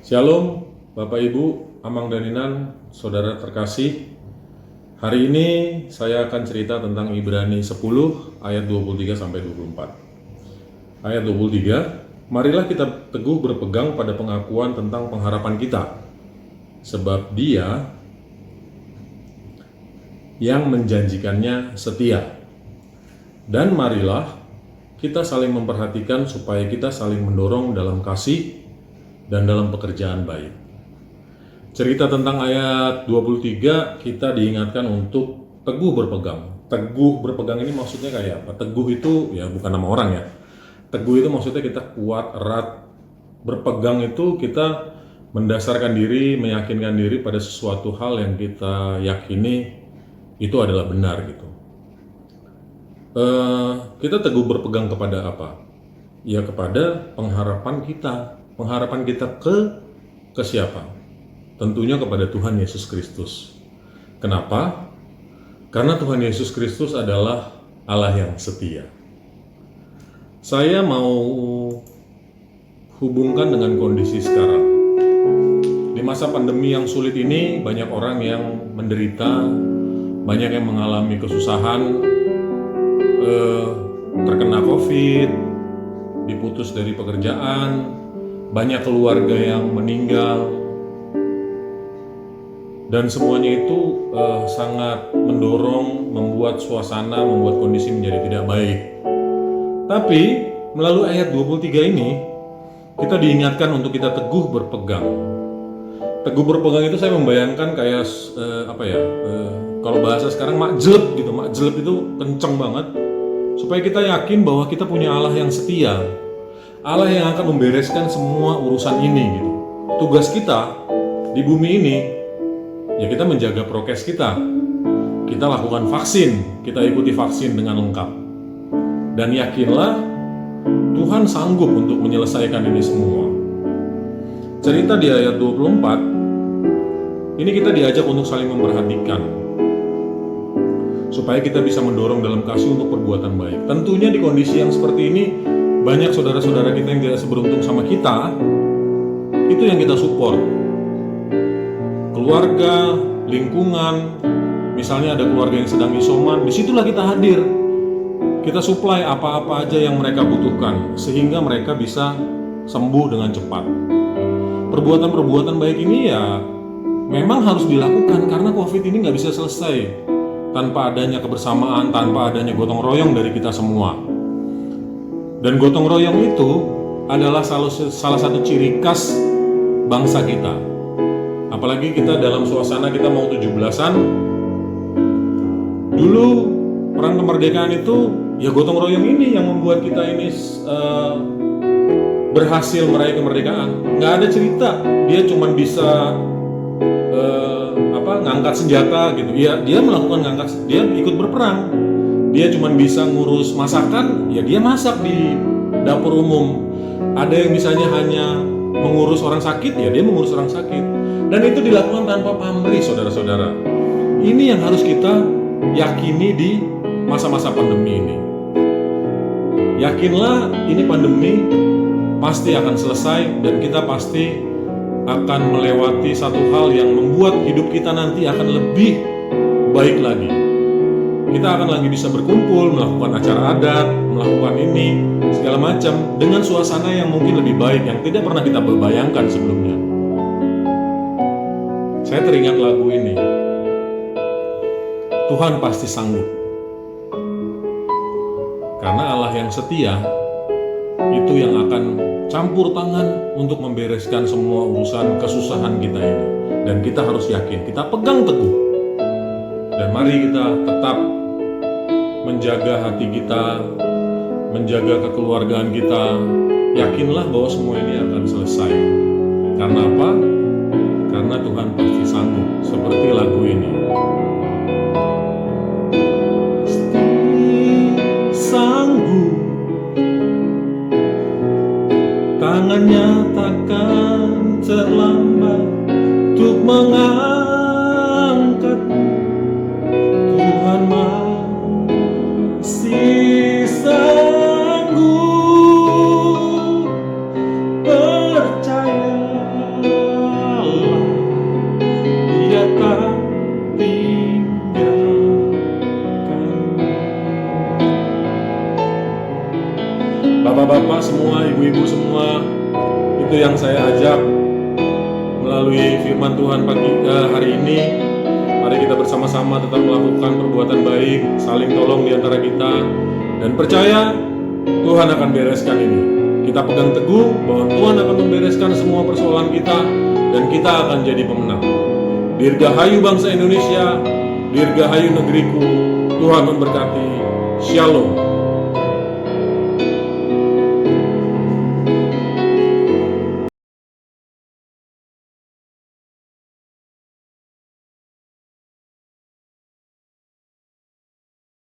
Shalom, Bapak Ibu, Amang dan Inan, Saudara terkasih. Hari ini saya akan cerita tentang Ibrani 10 ayat 23 sampai 24. Ayat 23, marilah kita teguh berpegang pada pengakuan tentang pengharapan kita, sebab Dia yang menjanjikannya setia. Dan marilah kita saling memperhatikan supaya kita saling mendorong dalam kasih dan dalam pekerjaan baik. Cerita tentang ayat 23 kita diingatkan untuk teguh berpegang. Teguh berpegang ini maksudnya kayak apa? Teguh itu ya bukan nama orang ya. Teguh itu maksudnya kita kuat, erat. Berpegang itu kita mendasarkan diri, meyakinkan diri pada sesuatu hal yang kita yakini itu adalah benar gitu. Kita teguh berpegang kepada apa? Ya kepada pengharapan kita. Pengharapan kita ke siapa? Tentunya kepada Tuhan Yesus Kristus. Kenapa? Karena Tuhan Yesus Kristus adalah Allah yang setia. Saya mau hubungkan dengan kondisi sekarang. Di masa pandemi yang sulit ini, banyak orang yang menderita, banyak yang mengalami kesusahan, terkena COVID, diputus dari pekerjaan, banyak keluarga yang meninggal, dan semuanya itu sangat mendorong, membuat suasana, membuat kondisi menjadi tidak baik. Tapi melalui ayat 23 ini kita diingatkan untuk kita teguh berpegang. Teguh berpegang itu saya membayangkan kayak kalau bahasa sekarang makjeleb gitu. Makjeleb itu kenceng banget supaya kita yakin bahwa kita punya Allah yang setia, Allah yang akan membereskan semua urusan ini gitu. Tugas kita di bumi ini ya kita menjaga prokes kita. Kita lakukan vaksin, kita ikuti vaksin dengan lengkap. Dan yakinlah Tuhan sanggup untuk menyelesaikan ini semua. Cerita di ayat 24 ini kita diajak untuk saling memperhatikan supaya kita bisa mendorong dalam kasih untuk perbuatan baik. Tentunya di kondisi yang seperti ini banyak saudara-saudara kita yang tidak seberuntung sama kita, itu yang kita support. Keluarga, lingkungan, misalnya ada keluarga yang sedang isoman, disitulah kita hadir. Kita supply apa-apa aja yang mereka butuhkan, sehingga mereka bisa sembuh dengan cepat. Perbuatan-perbuatan baik ini ya memang harus dilakukan, karena COVID ini nggak bisa selesai tanpa adanya kebersamaan, tanpa adanya gotong royong dari kita semua. Dan gotong royong itu adalah salah satu ciri khas bangsa kita. Apalagi kita dalam suasana kita mau 17-an. Dulu perang kemerdekaan itu ya gotong royong ini yang membuat kita ini berhasil meraih kemerdekaan. Nggak ada cerita dia cuma bisa ngangkat senjata gitu. Ya dia melakukan dia ikut berperang. Dia cuma bisa ngurus masakan, ya dia masak di dapur umum. Ada yang misalnya hanya mengurus orang sakit, ya dia mengurus orang sakit. Dan itu dilakukan tanpa pamrih, saudara-saudara. Ini yang harus kita yakini di masa-masa pandemi ini. Yakinlah ini pandemi pasti akan selesai, dan kita pasti akan melewati satu hal yang membuat hidup kita nanti akan lebih baik lagi. Kita akan lagi bisa berkumpul, melakukan acara adat, melakukan ini, segala macam dengan suasana yang mungkin lebih baik, yang tidak pernah kita bayangkan sebelumnya. Saya teringat lagu ini, Tuhan pasti sanggup. Karena Allah yang setia, itu yang akan campur tangan untuk membereskan semua urusan kesusahan kita ini. Dan kita harus yakin, kita pegang teguh. Dan mari kita tetap menjaga hati kita, menjaga kekeluargaan kita. Yakinlah bahwa semua ini akan selesai. Karena apa? Karena Tuhan pasti sanggup. Seperti lagu ini. Pasti sanggup, tangannya takkan terlambat untuk mengangkatmu. Tuhan masih sanggup, percaya. bapak-bapak semua, ibu-ibu semua, itu yang saya ajak melalui firman Tuhan hari ini. Mari kita bersama-sama tetap melakukan perbuatan baik, saling tolong di antara kita, dan percaya Tuhan akan bereskan ini. Kita pegang teguh bahwa Tuhan akan membereskan semua persoalan kita, dan kita akan jadi pemenang. Dirgahayu bangsa Indonesia, dirgahayu negeriku. Tuhan memberkati. Shalom.